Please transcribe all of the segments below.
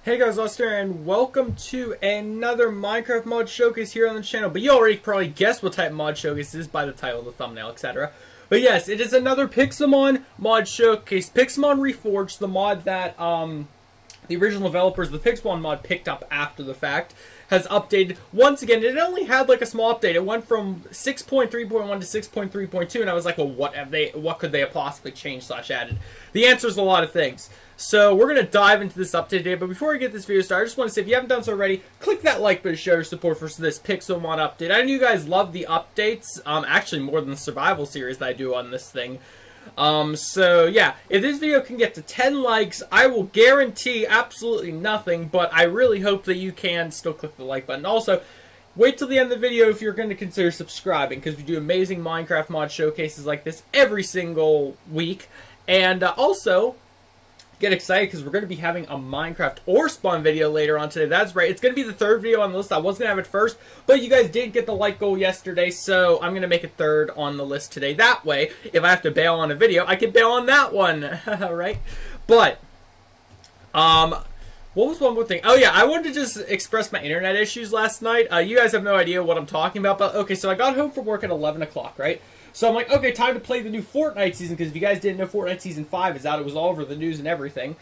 Hey guys, Lester, and welcome to another Minecraft mod showcase here on the channel. But you already probably guessed what type of mod showcase it is by the title, the thumbnail, etc. But yes, it is another Pixelmon mod showcase. Pixelmon Reforged, the mod that the original developers of the Pixelmon mod picked up after the fact, has updated once again. It only had like a small update. It went from 6.3.1 to 6.3.2, and I was like, well, what could they have possibly changed / added? The answer is a lot of things. So we're going to dive into this update today, but before we get this video started, I just want to say, if you haven't done so already, click that like button to show your support for this Pixelmon update. I know you guys love the updates, actually more than the survival series that I do on this thing. So yeah, if this video can get to 10 likes, I will guarantee absolutely nothing, but I really hope that you can still click the like button. Also, wait till the end of the video if you're going to consider subscribing, because we do amazing Minecraft mod showcases like this every single week. And also, get excited because we're going to be having a Minecraft ore spawn video later on today. That's right, it's going to be the third video on the list. I was going to have it first, but you guys did get the like goal yesterday, so I'm going to make it third on the list today. That way, if I have to bail on a video, I can bail on that one, right? But, what was one more thing? Oh yeah, I wanted to just express my internet issues last night. You guys have no idea what I'm talking about, but okay, so I got home from work at 11 o'clock, right? So I'm like, okay, time to play the new Fortnite season, because if you guys didn't know, Fortnite Season 5 is out. It was all over the news and everything.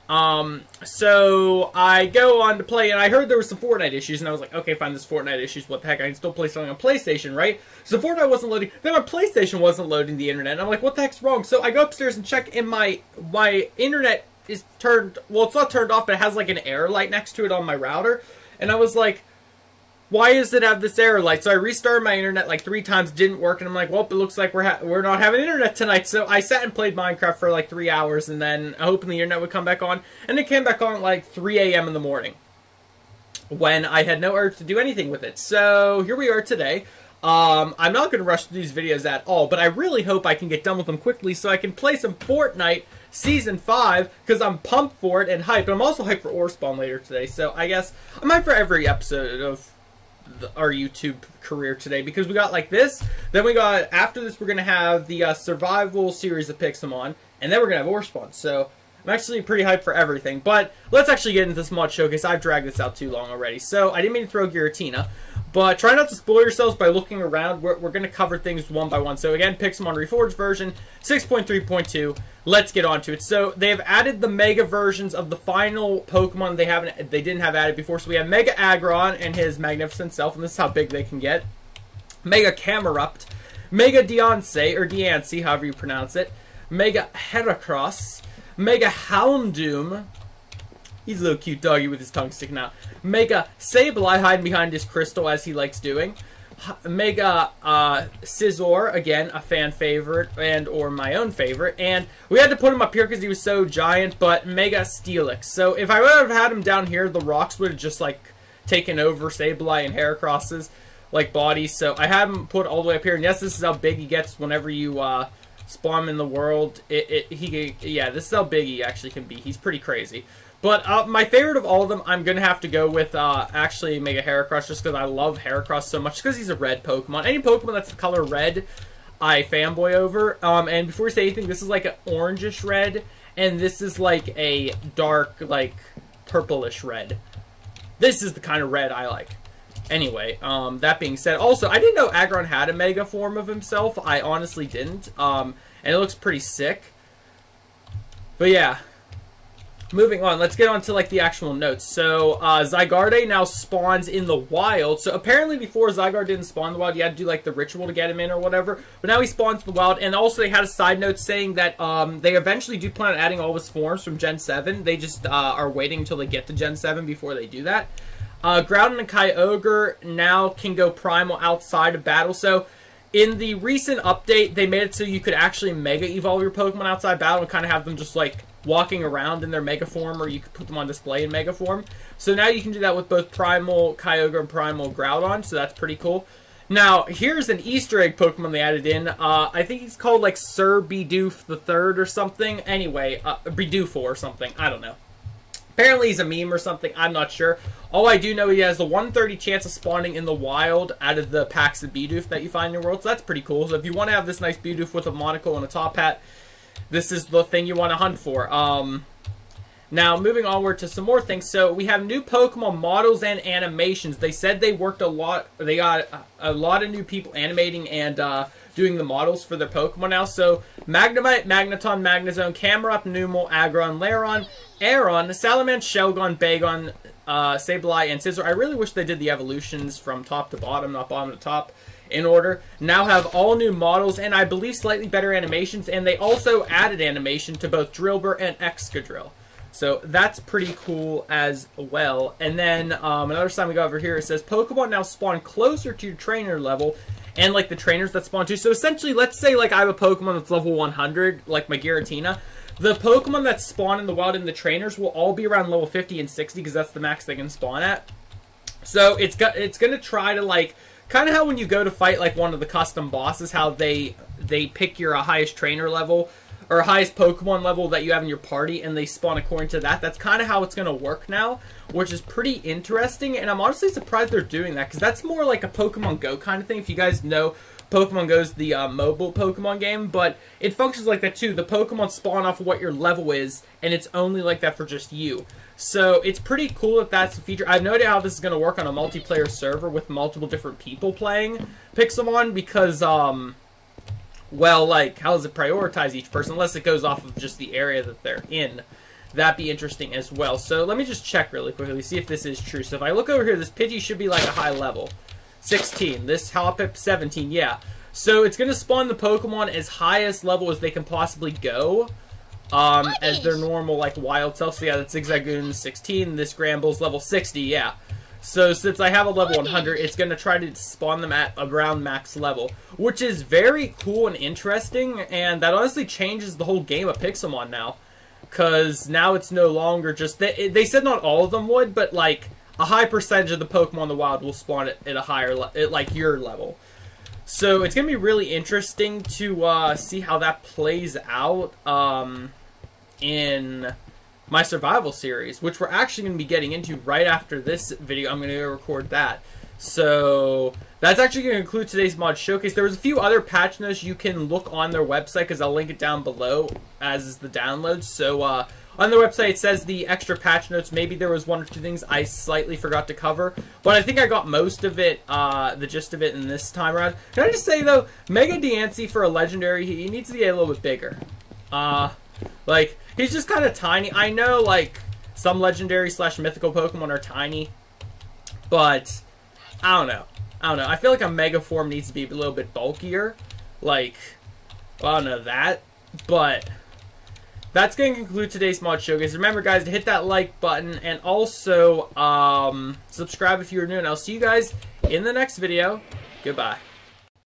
So I go on to play, and I heard there was some Fortnite issues, and I was like, okay, fine, there's Fortnite issues. What the heck? I can still play something on PlayStation, right? So Fortnite wasn't loading. Then my PlayStation wasn't loading the internet, and I'm like, what the heck's wrong? So I go upstairs and check, and my internet is turned, well, it's not turned off, but it has like an error light next to it on my router. And I was like, why does it have this error light? So I restarted my internet like 3 times, didn't work, and I'm like, well, it looks like we're not having internet tonight. So I sat and played Minecraft for like 3 hours, and then hoping the internet would come back on, and it came back on at like 3 a.m. in the morning, when I had no urge to do anything with it. So here we are today. I'm not going to rush through these videos at all, but I really hope I can get done with them quickly so I can play some Fortnite Season 5, because I'm pumped for it and hyped. But I'm also hyped for ore spawn later today, so I guess I'm hyped for every episode of our YouTube career today, because we got like this, then we got, after this we're going to have the survival series of Pixelmon, and then we're going to have ore spawn. So I'm actually pretty hyped for everything. But let's actually get into this mod showcase. I've dragged this out too long already, so I didn't mean to throw Giratina, but try not to spoil yourselves by looking around. We're going to cover things one by one. So again, Pixelmon Reforged version 6.3.2. Let's get on to it. So they have added the Mega versions of the final Pokemon they didn't have added before. So we have Mega Aggron and his magnificent self, and this is how big they can get. Mega Camerupt, Mega Deoncé, however you pronounce it, Mega Heracross, Mega Houndoom. He's a little cute doggy with his tongue sticking out. Mega Sableye, hiding behind his crystal as he likes doing. Mega Scizor, again, a fan favorite and or my own favorite. And we had to put him up here because he was so giant, but Mega Steelix. So if I would have had him down here, the rocks would have just like taken over Sableye and Heracross's like bodies. So I had him put all the way up here. And yes, this is how big he gets whenever you spawn him in the world. Yeah, this is how big he actually can be. He's pretty crazy. But my favorite of all of them, I'm going to have to go with actually Mega Heracross, just because I love Heracross so much, because he's a red Pokemon. Any Pokemon that's the color red, I fanboy over. And before we say anything, this is like an orangish red, and this is like a dark, like, purplish red. This is the kind of red I like. Anyway, that being said, also, I didn't know Aggron had a Mega form of himself. I honestly didn't. And it looks pretty sick. But yeah. Moving on, let's get on to like the actual notes. So, Zygarde now spawns in the wild. So apparently before Zygarde didn't spawn in the wild, you had to do like the ritual to get him in or whatever. But now he spawns in the wild. And also they had a side note saying that they eventually do plan on adding all his forms from Gen 7. They just are waiting until they get to Gen 7 before they do that. Groudon and Kyogre now can go primal outside of battle. So in the recent update, they made it so you could actually Mega Evolve your Pokemon outside battle and kind of have them just like walking around in their Mega form, or you could put them on display in Mega form. So now you can do that with both Primal Kyogre and Primal Groudon, so that's pretty cool. Now, here's an Easter egg Pokemon they added in. I think he's called like Sir Bidoof the Third or something. Anyway, Bidoof or something, I don't know. Apparently he's a meme or something, I'm not sure. All I do know, he has the 130 chance of spawning in the wild out of the packs of Bidoof that you find in your world, so that's pretty cool. So if you want to have this nice Bidoof with a monocle and a top hat, this is the thing you want to hunt for. Now, moving onward to some more things. So, we have new Pokemon models and animations. They said they worked a lot. They got a lot of new people animating and doing the models for their Pokemon now. So, Magnemite, Magneton, Magnezone, Camerupt, Numel, Aggron, Lairon, Aron, Salamence, Shelgon, Bagon, Sableye, and Scizor. I really wish they did the evolutions from top to bottom, not bottom to top, in order. Now have all new models and I believe slightly better animations. And they also added animation to both Drillbur and Excadrill. So that's pretty cool as well. And then another sign we got over here, it says Pokemon now spawn closer to your trainer level and like the trainers that spawn too. So essentially, let's say like I have a Pokemon that's level 100, like my Giratina. The Pokemon that spawn in the wild and the trainers will all be around level 50 and 60 because that's the max they can spawn at. So it's going to try to like, kind of how when you go to fight like one of the custom bosses, how they pick your highest trainer level or highest Pokemon level that you have in your party, and they spawn according to that. That's kind of how it's going to work now, which is pretty interesting, and I'm honestly surprised they're doing that, because that's more like a Pokemon Go kind of thing. If you guys know, Pokemon Go is the mobile Pokemon game, but it functions like that too. The Pokemon spawn off of what your level is, and it's only like that for just you. So it's pretty cool that that's a feature. I have no idea how this is going to work on a multiplayer server with multiple different people playing Pixelmon, because well, like, how does it prioritize each person? Unless it goes off of just the area that they're in. That'd be interesting as well. So let me just check really quickly, see if this is true. So if I look over here, this Pidgey should be like a high level. 16. This Hoppip, 17. Yeah. So it's going to spawn the Pokemon as highest level as they can possibly go. As their normal, like, wild self. So yeah, that's Zigzagoon, 16. This Gramble's level 60, yeah. So since I have a level 100, it's going to try to spawn them at around max level, which is very cool and interesting, and that honestly changes the whole game of Pixelmon now, because now it's no longer just, they said not all of them would, but like a high percentage of the Pokemon in the wild will spawn at a higher, like your level. So it's going to be really interesting to see how that plays out in my survival series, which we're actually going to be getting into right after this video. I'm going to record that. So that's actually going to conclude today's mod showcase. There was a few other patch notes you can look on their website, because I'll link it down below, as is the download. So on their website it says the extra patch notes. Maybe there was one or two things I slightly forgot to cover, but I think I got most of it, the gist of it in this time around. Can I just say though, Mega Diancie for a legendary, he needs to get a little bit bigger. Like, he's just kind of tiny. I know, like, some legendary / mythical Pokemon are tiny, but I don't know. I feel like a Mega form needs to be a little bit bulkier. Like, well, I don't know that, but that's going to conclude today's mod showcase. Remember, guys, to hit that like button, and also subscribe if you're new, and I'll see you guys in the next video. Goodbye.